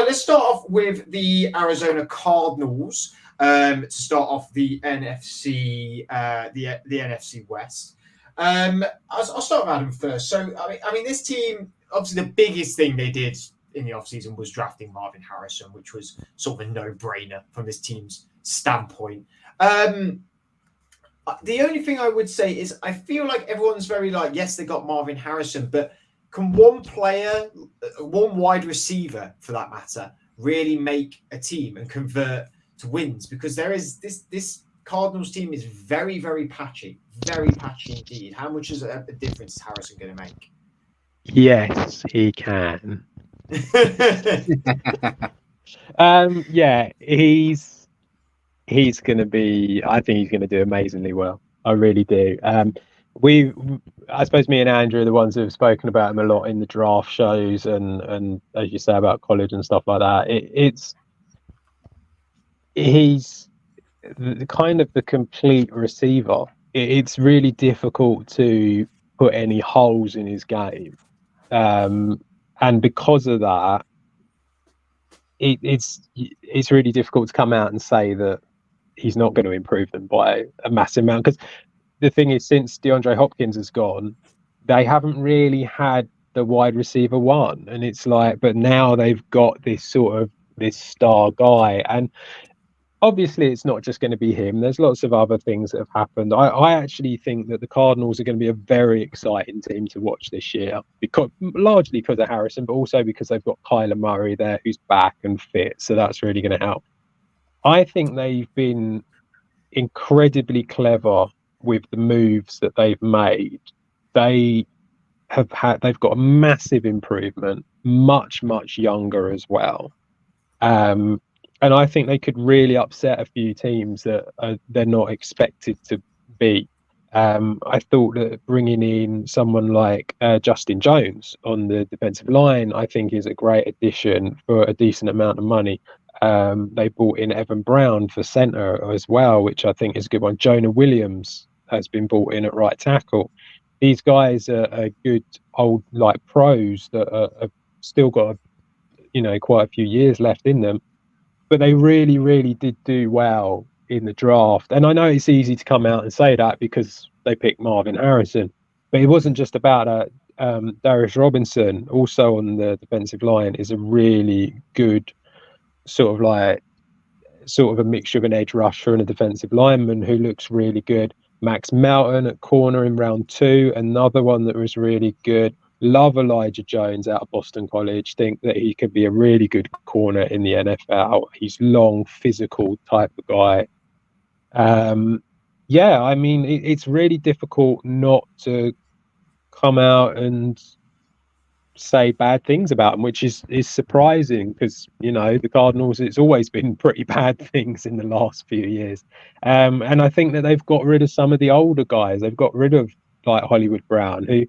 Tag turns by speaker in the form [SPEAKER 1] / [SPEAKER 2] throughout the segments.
[SPEAKER 1] let's start off with the Arizona Cardinals to start off the NFC, the NFC West. I'll start with Adam first. So, I mean, this team, obviously, the biggest thing they did in the offseason was drafting Marvin Harrison, which was sort of a no-brainer from this team's standpoint. The only thing I would say is I feel like everyone's very like, yes, they got Marvin Harrison, but can one player, one wide receiver for that matter, really make a team and convert to wins? Because there is this Cardinals team is very, very patchy indeed. How much is a difference is Harrison going to make?
[SPEAKER 2] Yes, he can. Yeah, he's going to be. I think he's going to do amazingly well. I really do. I suppose me and Andrew are the ones who have spoken about him a lot in the draft shows and as you say about college and stuff like that. He's the kind of the complete receiver. It's really difficult to put any holes in his game, and because of that, it's really difficult to come out and say that he's not going to improve them by a massive amount. Because the thing is, since DeAndre Hopkins has gone, they haven't really had the wide receiver one, and it's like, but now they've got this star guy, and obviously it's not just going to be him. There's lots of other things that have happened. I actually think that the Cardinals are going to be a very exciting team to watch this year, largely because of Harrison, but also because they've got Kyler Murray there who's back and fit, so that's really going to help. I think they've been incredibly clever with the moves that they've made. They've got a massive improvement, much younger as well. And I think they could really upset a few teams that they're not expected to beat. I thought that bringing in someone like Justin Jones on the defensive line, I think is a great addition for a decent amount of money. They brought in Evan Brown for center as well, which I think is a good one. Jonah Williams has been brought in at right tackle. These guys are good old like pros that have still got quite a few years left in them. But they really did do well in the draft. And I know it's easy to come out and say that because they picked Marvin Harrison, but it wasn't just about that. Darius Robinson, also on the defensive line, is a really good sort of a mixture of an edge rusher and a defensive lineman who looks really good. Max Melton at corner in round 2, another one that was really good. Love Elijah Jones out of Boston College. Think that he could be a really good corner in the NFL. He's long, physical type of guy. Yeah, I mean, it's really difficult not to come out and say bad things about him, which is surprising because, the Cardinals, it's always been pretty bad things in the last few years. And I think that they've got rid of some of the older guys. They've got rid of like Hollywood Brown, who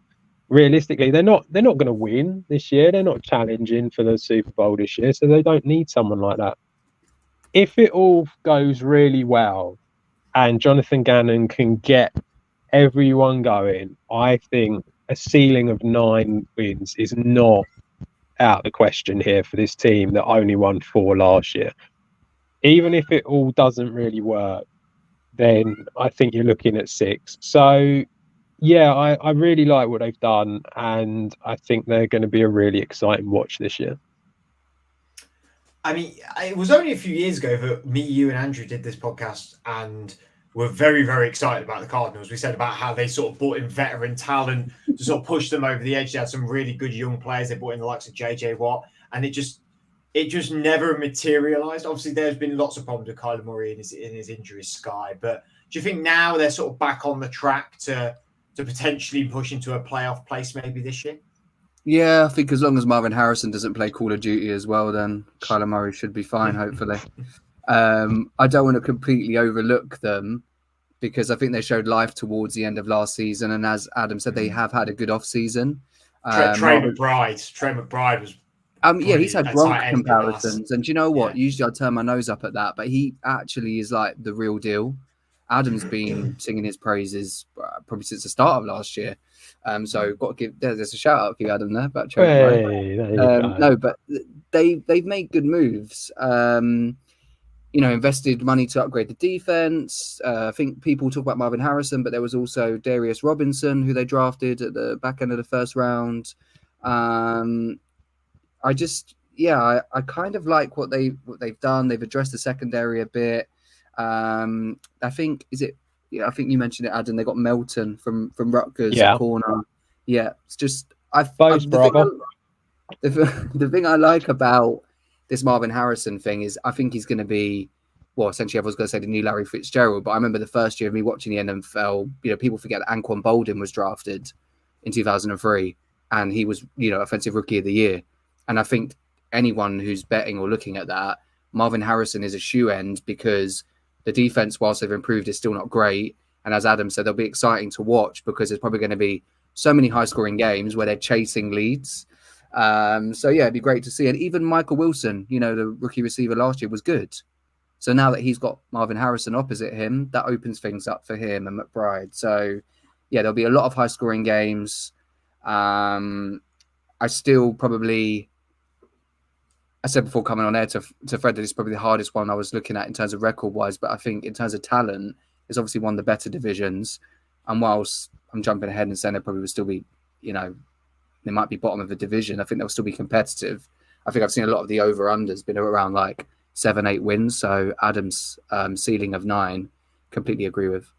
[SPEAKER 2] realistically they're not going to win this year. They're not challenging for the Super Bowl this year, so they don't need someone like that. If it all goes really well and Jonathan Gannon can get everyone going, I think a ceiling of 9 wins is not out of the question here for this team that only won 4 last year. Even if it all doesn't really work, then I think you're looking at 6. So yeah, I really like what they've done, and I think they're going to be a really exciting watch this year.
[SPEAKER 1] I mean, it was only a few years ago that me, you, and Andrew did this podcast, and we're very, very excited about the Cardinals. We said about how they sort of brought in veteran talent to sort of push them over the edge. They had some really good young players. They brought in the likes of JJ Watt, and it just never materialized. Obviously, there's been lots of problems with Kyler Murray in his injury sky, but do you think now they're sort of back on the track to potentially push into a playoff place maybe this year?
[SPEAKER 3] Yeah, I think as long as Marvin Harrison doesn't play Call of Duty as well, then Kyler Murray should be fine, hopefully. I don't want to completely overlook them because I think they showed life towards the end of last season. And as Adam said, they have had a good off-season.
[SPEAKER 1] Trey McBride was...
[SPEAKER 3] yeah, he's had Gronk comparisons. And do you know what? Yeah. Usually I turn my nose up at that, but he actually is like the real deal. Adam's been singing his praises probably since the start of last year. So got to give there's a shout out for you, Adam, there about Trey.
[SPEAKER 2] No,
[SPEAKER 3] but they've made good moves. Invested money to upgrade the defense. I think people talk about Marvin Harrison, but there was also Darius Robinson, who they drafted at the back end of the first round. I kind of like what they've done. They've addressed the secondary a bit. I think I think you mentioned it, Adam. They got Melton from Rutgers at corner. Yeah, it's just the thing I like about this Marvin Harrison thing is I think he's going to be, well, essentially I was going to say the new Larry Fitzgerald, but I remember the first year of me watching the NFL, people forget that Anquan Boldin was drafted in 2003 and he was, Offensive Rookie of the Year. And I think anyone who's betting or looking at that, Marvin Harrison is a shoe end because the defense, whilst they've improved, is still not great. And as Adam said, they'll be exciting to watch because there's probably going to be so many high-scoring games where they're chasing leads. It'd be great to see. And even Michael Wilson, the rookie receiver last year, was good. So now that he's got Marvin Harrison opposite him, that opens things up for him and McBride. So, there'll be a lot of high-scoring games. I still probably, I said before coming on air to Fred that it's probably the hardest one I was looking at in terms of record-wise, but I think in terms of talent, it's obviously one of the better divisions. And whilst I'm jumping ahead and saying there probably would still be, they might be bottom of the division, I think they'll still be competitive. I think I've seen a lot of the over-unders been around like 7-8 wins. So Adam's ceiling of 9, completely agree with.